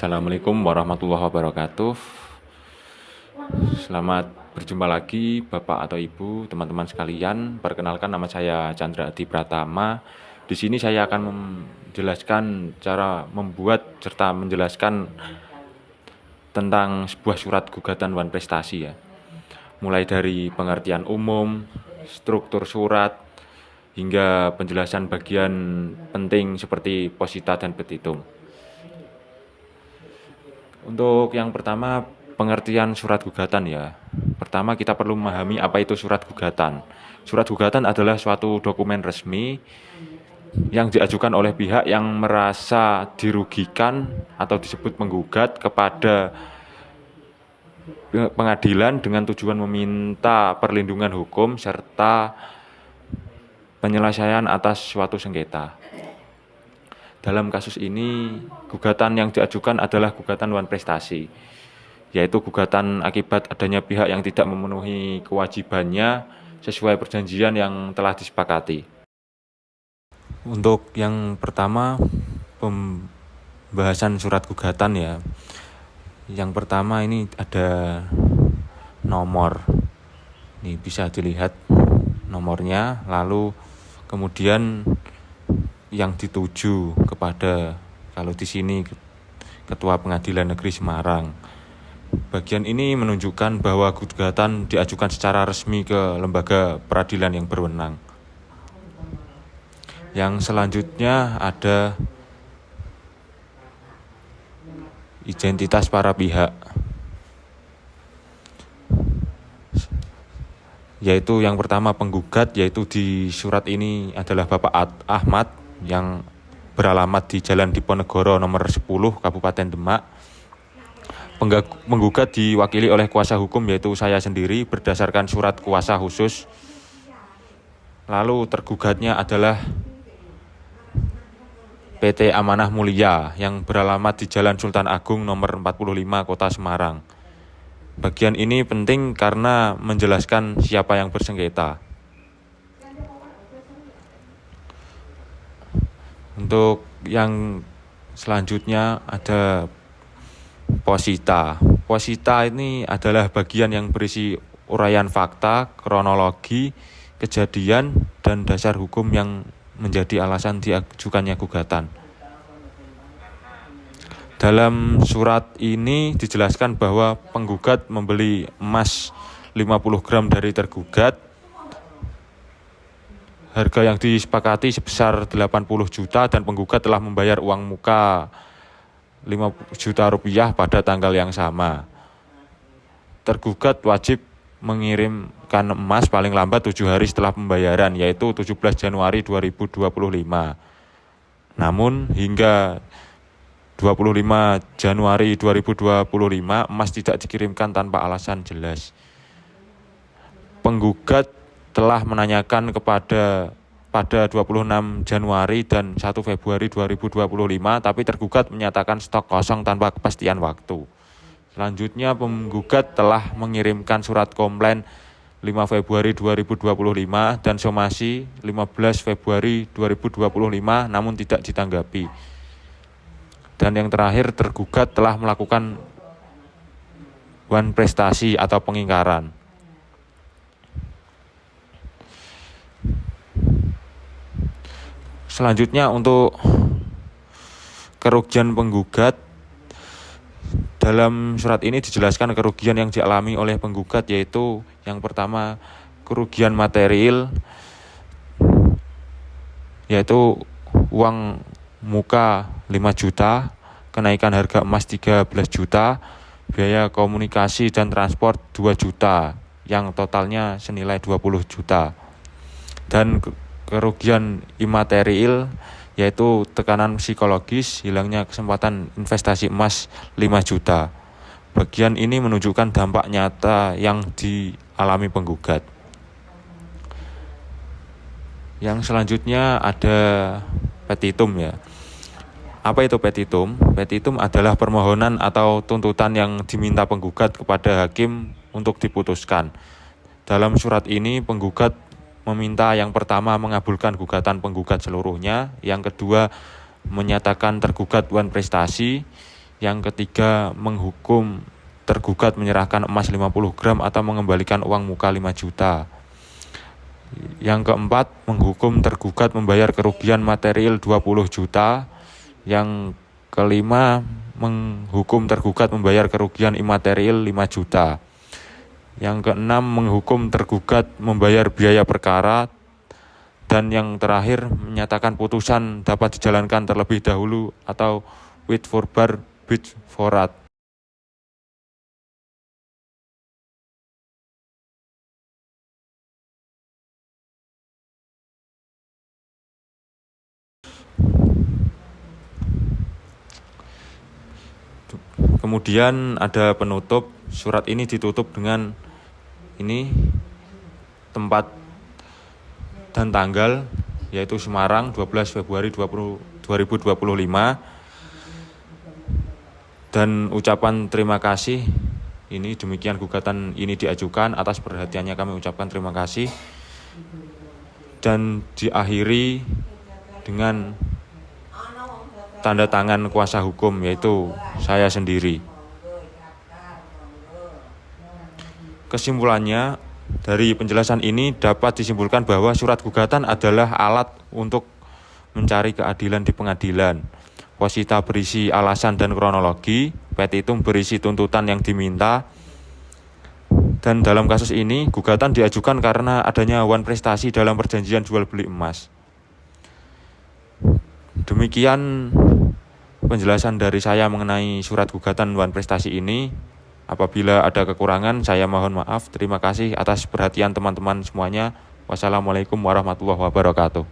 Assalamualaikum warahmatullahi wabarakatuh. Selamat berjumpa lagi Bapak atau Ibu, teman-teman sekalian. Perkenalkan, nama saya Chandra Adi Pratama. Di sini saya akan menjelaskan cara membuat serta menjelaskan tentang sebuah surat gugatan wan prestasi ya. Mulai dari pengertian umum, struktur surat, hingga penjelasan bagian penting seperti posita dan petitum. Untuk yang pertama, pengertian surat gugatan ya. Pertama, kita perlu memahami apa itu surat gugatan. Surat gugatan adalah suatu dokumen resmi yang diajukan oleh pihak yang merasa dirugikan atau disebut menggugat kepada pengadilan dengan tujuan meminta perlindungan hukum serta penyelesaian atas suatu sengketa. Dalam kasus ini, gugatan yang diajukan adalah gugatan wan prestasi, yaitu gugatan akibat adanya pihak yang tidak memenuhi kewajibannya sesuai perjanjian yang telah disepakati. Untuk yang pertama, pembahasan surat gugatan ya. Yang pertama ini ada nomor. Ini bisa dilihat nomornya, lalu kemudian yang dituju kepada, kalau di sini Ketua Pengadilan Negeri Semarang. Bagian ini menunjukkan bahwa gugatan diajukan secara resmi ke lembaga peradilan yang berwenang. Yang selanjutnya ada identitas para pihak, yaitu yang pertama penggugat, yaitu di surat ini adalah Bapak Ahmad yang beralamat di Jalan Diponegoro nomor 10 Kabupaten Demak. Penggugat diwakili oleh kuasa hukum, yaitu saya sendiri berdasarkan surat kuasa khusus. Lalu tergugatnya adalah PT Amanah Mulia yang beralamat di Jalan Sultan Agung nomor 45 Kota Semarang. Bagian ini penting karena menjelaskan siapa yang bersengketa. Untuk yang selanjutnya ada posita. Posita ini adalah bagian yang berisi uraian fakta, kronologi, kejadian, dan dasar hukum yang menjadi alasan diajukannya gugatan. Dalam surat ini dijelaskan bahwa penggugat membeli emas 50 gram dari tergugat. Harga yang disepakati sebesar 80 juta dan penggugat telah membayar uang muka 5 juta rupiah pada tanggal yang sama. Tergugat wajib mengirimkan emas paling lambat 7 hari setelah pembayaran, yaitu 17 Januari 2025. Namun hingga 25 Januari 2025 emas tidak dikirimkan tanpa alasan jelas. Penggugat telah menanyakan pada 26 Januari dan 1 Februari 2025, tapi tergugat menyatakan stok kosong tanpa kepastian waktu. Selanjutnya penggugat telah mengirimkan surat komplain 5 Februari 2025 dan somasi 15 Februari 2025 namun tidak ditanggapi. Dan yang terakhir, tergugat telah melakukan wan prestasi atau pengingkaran. Selanjutnya untuk kerugian penggugat, dalam surat ini dijelaskan kerugian yang dialami oleh penggugat, yaitu yang pertama kerugian material, yaitu uang muka 5 juta, kenaikan harga emas 13 juta, biaya komunikasi dan transport 2 juta, yang totalnya senilai 20 juta. Dan kerugian imaterial, yaitu tekanan psikologis, hilangnya kesempatan investasi emas 5 juta. Bagian ini menunjukkan dampak nyata yang dialami penggugat. Yang selanjutnya ada petitum ya. Apa itu petitum? Petitum adalah permohonan atau tuntutan yang diminta penggugat kepada hakim untuk diputuskan. Dalam surat ini penggugat meminta yang pertama mengabulkan gugatan penggugat seluruhnya, yang kedua menyatakan tergugat wan prestasi, Yang ketiga, menghukum tergugat menyerahkan emas 50 gram atau mengembalikan uang muka 5 juta. Yang keempat, menghukum tergugat membayar kerugian material 20 juta. Yang kelima, menghukum tergugat membayar kerugian imaterial 5 juta. Yang keenam, menghukum tergugat membayar biaya perkara. Dan yang terakhir, menyatakan putusan dapat dijalankan terlebih dahulu atau writ forbar bid forat. Kemudian ada penutup. Surat ini ditutup dengan ini tempat dan tanggal, yaitu Semarang 12 Februari 2025. Dan ucapan terima kasih. Ini demikian gugatan ini diajukan, atas perhatiannya kami ucapkan terima kasih. Dan diakhiri dengan tanda tangan kuasa hukum, yaitu saya sendiri. Kesimpulannya, dari penjelasan ini dapat disimpulkan bahwa surat gugatan adalah alat untuk mencari keadilan di pengadilan. Posita berisi alasan dan kronologi, petitum berisi tuntutan yang diminta. Dan dalam kasus ini, gugatan diajukan karena adanya wan prestasi dalam perjanjian jual beli emas. Demikian penjelasan dari saya mengenai surat gugatan wan prestasi ini. Apabila ada kekurangan, saya mohon maaf. Terima kasih atas perhatian teman-teman semuanya. Wassalamualaikum warahmatullahi wabarakatuh.